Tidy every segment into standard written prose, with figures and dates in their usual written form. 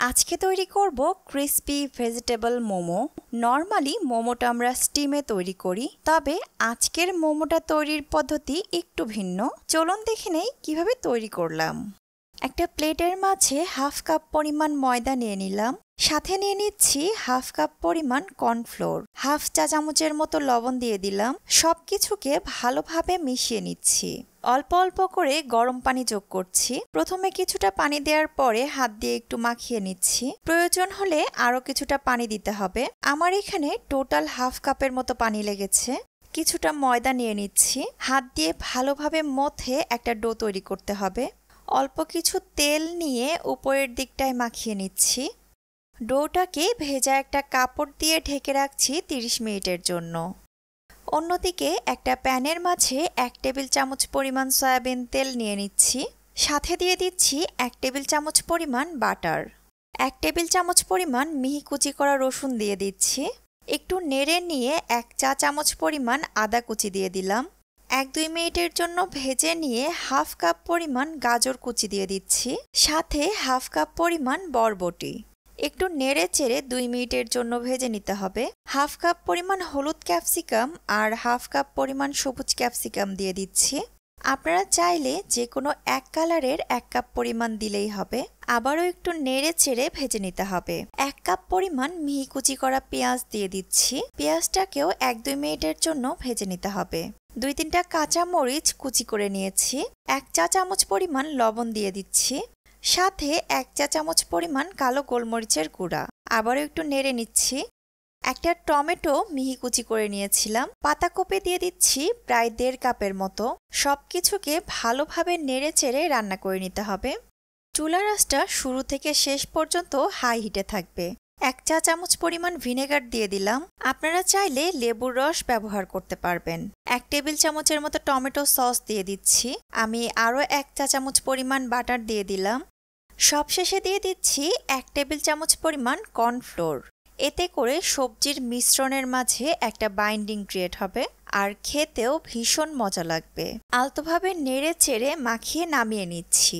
আজকে তৈরি করব ক্রিস্পি ভেজিটেবল মোমো। নরমালি মোমোটা আমরা স্টিমে তৈরি করি, তবে আজকের মোমোটা তৈরির পদ্ধতি একটু ভিন্ন। চলুন দেখে নেই কিভাবে তৈরি করলাম। একটা প্লেটের মাঝে হাফ কাপ পরিমাণ ময়দা নিয়ে নিলাম, সাথে নিয়ে নিচ্ছি হাফ কাপ পরিমাণ কর্নফ্লোর, হাফ চা চামচের মতো লবণ দিয়ে দিলাম। সবকিছুকে ভালোভাবে মিশিয়ে নিচ্ছি। অল্প অল্প করে গরম পানি যোগ করছি। প্রথমে কিছুটা পানি দেওয়ার পরে হাত দিয়ে একটু মাখিয়ে নিচ্ছি। প্রয়োজন হলে আরও কিছুটা পানি দিতে হবে। আমার এখানে টোটাল হাফ কাপের মতো পানি লেগেছে। কিছুটা ময়দা নিয়ে নিচ্ছি। হাত দিয়ে ভালোভাবে মথে একটা ডো তৈরি করতে হবে। অল্প কিছু তেল নিয়ে উপরের দিকটায় মাখিয়ে নিচ্ছি। ডোটাকে ভেজা একটা কাপড় দিয়ে ঢেকে রাখছি 30 মিনিটের জন্য। অন্যদিকে একটা প্যানের মাঝে 1 টেবিল চামচ পরিমাণ সয়াবিন তেল নিয়ে নিচ্ছি। সাথে দিয়ে দিচ্ছি 1 টেবিল চামচ পরিমাণ বাটার। 1 টেবিল চামচ পরিমাণ মিহি কুচি করা রসুন দিয়ে দিচ্ছি। একটু নেড়ে নিয়ে 1 চা চামচ পরিমাণ আদা কুচি দিয়ে দিলাম। 1-2 মিনিটের জন্য ভেজে নিয়ে হাফ কাপ পরিমাণ গাজর কুচি দিয়ে দিচ্ছি। সাথে হাফ কাপ পরিমাণ বরবটি। একটু নেড়ে চেড়ে 2 মিনিটের জন্য ভেজে নিতে হবে। হাফ কাপ পরিমাণ হলুদ ক্যাপসিকাম আর হাফ কাপ পরিমাণ সবুজ ক্যাপসিকাম দিয়ে দিচ্ছি। আপনারা চাইলে যে কোনো এক কালারের 1 কাপ পরিমাণ দিলেই হবে। আবারও একটু নেড়ে চেড়ে ভেজে নিতে হবে। 1 কাপ পরিমাণ মিহি কুচি করা পেঁয়াজ দিয়ে দিচ্ছি। পেঁয়াজটাকেও 1-2 মিনিটের জন্য ভেজে নিতে হবে। 2-3টা কাঁচা মরিচ কুচি করে নিয়েছি। 1 চা চামচ পরিমাণ লবণ দিয়ে দিচ্ছি। সাথে 1 চা চামচ পরিমাণ কালো গোলমরিচের গুঁড়া। আবারও একটু নেড়ে নিচ্ছি। একটা টমেটো মিহি কুচি করে নিয়েছিলাম, পাতাকপি দিয়ে দিচ্ছি প্রায় 1.5 কাপের মতো। সবকিছুকে ভালোভাবে নেড়ে চেড়ে রান্না করে নিতে হবে। চুলার আঁচটা শুরু থেকে শেষ পর্যন্ত হাই হিটে থাকবে। 1 চা চামচ পরিমাণ ভিনেগার দিয়ে দিলাম। আপনারা চাইলে লেবুর রস ব্যবহার করতে পারবেন। 1 টেবিল চামচের মতো টমেটো সস দিয়ে দিচ্ছি। আমি আরও 1 চা চামচ পরিমাণ বাটার দিয়ে দিলাম। সবশেষে দিয়ে দিচ্ছি 1 টেবিল চামচ পরিমাণ কর্নফ্লোর। এতে করে সবজির মিশ্রণের মাঝে একটা বাইন্ডিং ক্রিয়েট হবে আর খেতেও ভীষণ মজা লাগবে। আলতোভাবে নেড়ে চেড়ে মাখিয়ে নামিয়ে নিচ্ছি।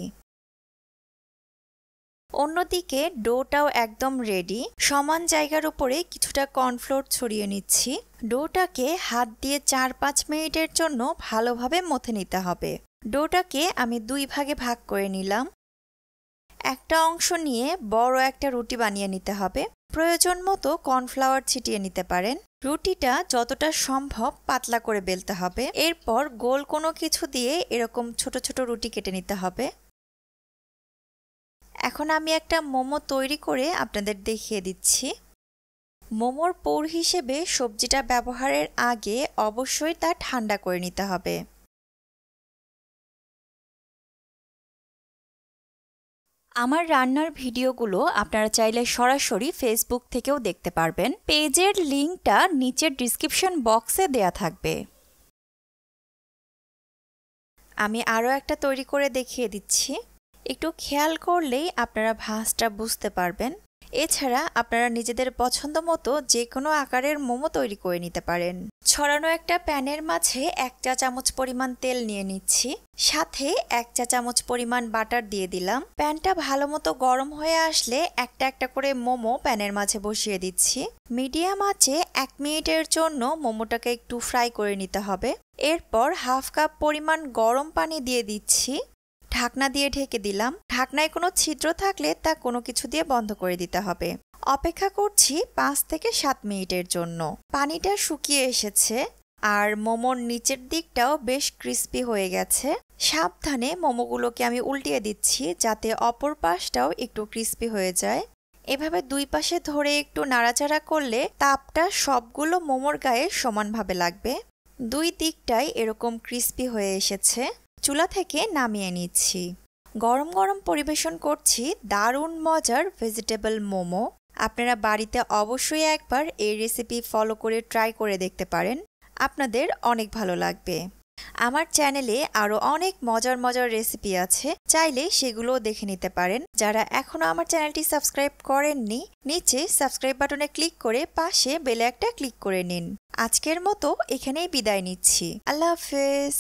অন্যদিকে ডোটাও একদম রেডি। সমান জায়গার উপরে কিছুটা কর্নফ্লোর ছড়িয়ে নিচ্ছি। ডোটাকে হাত দিয়ে 4-5 মিনিটের জন্য ভালোভাবে মথে নিতে হবে। ডোটাকে আমি 2 ভাগে ভাগ করে নিলাম। একটা অংশ নিয়ে বড় একটা রুটি বানিয়ে নিতে হবে। প্রয়োজন মতো কর্নফ্লাওয়ার ছিটিয়ে নিতে পারেন। রুটিটা যতটা সম্ভব পাতলা করে বেলতে হবে। এরপর গোল কোনো কিছু দিয়ে এরকম ছোট ছোট রুটি কেটে নিতে হবে। এখন আমি একটা মোমো তৈরি করে আপনাদের দেখিয়ে দিচ্ছি। মোমোর পুর হিসেবে সবজিটা ব্যবহারের আগে অবশ্যই তা ঠান্ডা করে নিতে হবে। আমার রান্নার ভিডিওগুলো আপনারা চাইলে সরাসরি ফেসবুক থেকেও দেখতে পারবেন। পেজের লিংকটা নিচের ডিসক্রিপশন বক্সে দেয়া থাকবে। আমি আরও একটা তৈরি করে দেখিয়ে দিচ্ছি। একটু খেয়াল করলেই আপনারা ভাঁজটা বুঝতে পারবেন। এছাড়া আপনারা নিজেদের পছন্দ মতো যে কোনো আকারের মোমো তৈরি করে নিতে পারেন। ছড়ানো একটা প্যানের মাঝে 1 চা চামচ পরিমাণ তেল নিয়ে নিচ্ছি। সাথে 1 চা চামচ পরিমাণ বাটার দিয়ে দিলাম। প্যানটা ভালো মতো গরম হয়ে আসলে একটা একটা করে মোমো প্যানের মাঝে বসিয়ে দিচ্ছি। মিডিয়াম আঁচে 1 মিনিটের জন্য মোমোটাকে একটু ফ্রাই করে নিতে হবে। এরপর হাফ কাপ পরিমাণ গরম পানি দিয়ে দিচ্ছি। ঢাকনা দিয়ে ঢেকে দিলাম। ঢাকনায় কোনো ছিদ্র থাকলে তা কোনো কিছু দিয়ে বন্ধ করে দিতে হবে। অপেক্ষা করছি 5 থেকে 7 মিনিটের জন্য। পানিটা শুকিয়ে এসেছে আর মোমোর নিচের দিকটাও বেশ ক্রিস্পি হয়ে গেছে। সাবধানে মোমোগুলোকে আমি উল্টিয়ে দিচ্ছি যাতে অপর পাশটাও একটু ক্রিস্পি হয়ে যায়। এভাবে 2 পাশে ধরে একটু নাড়াচাড়া করলে তাপটা সবগুলো মোমোর গায়ে সমানভাবে লাগবে। 2 দিকটাই এরকম ক্রিস্পি হয়ে এসেছে। চুলা থেকে নামিয়ে নিচ্ছি। গরম গরম পরিবেশন করছি দারুণ মজার ভেজিটেবল মোমো। আপনারা বাড়িতে অবশ্যই একবার এই রেসিপি ফলো করে ট্রাই করে দেখতে পারেন। আপনাদের অনেক ভালো লাগবে। আমার চ্যানেলে আরও অনেক মজার মজার রেসিপি আছে, চাইলে সেগুলোও দেখে নিতে পারেন। যারা এখনও আমার চ্যানেলটি সাবস্ক্রাইব করেননি, নিচে সাবস্ক্রাইব বাটনে ক্লিক করে পাশে বেল একটা ক্লিক করে নিন। আজকের মতো এখানেই বিদায় নিচ্ছি। আল্লাহ হাফেজ।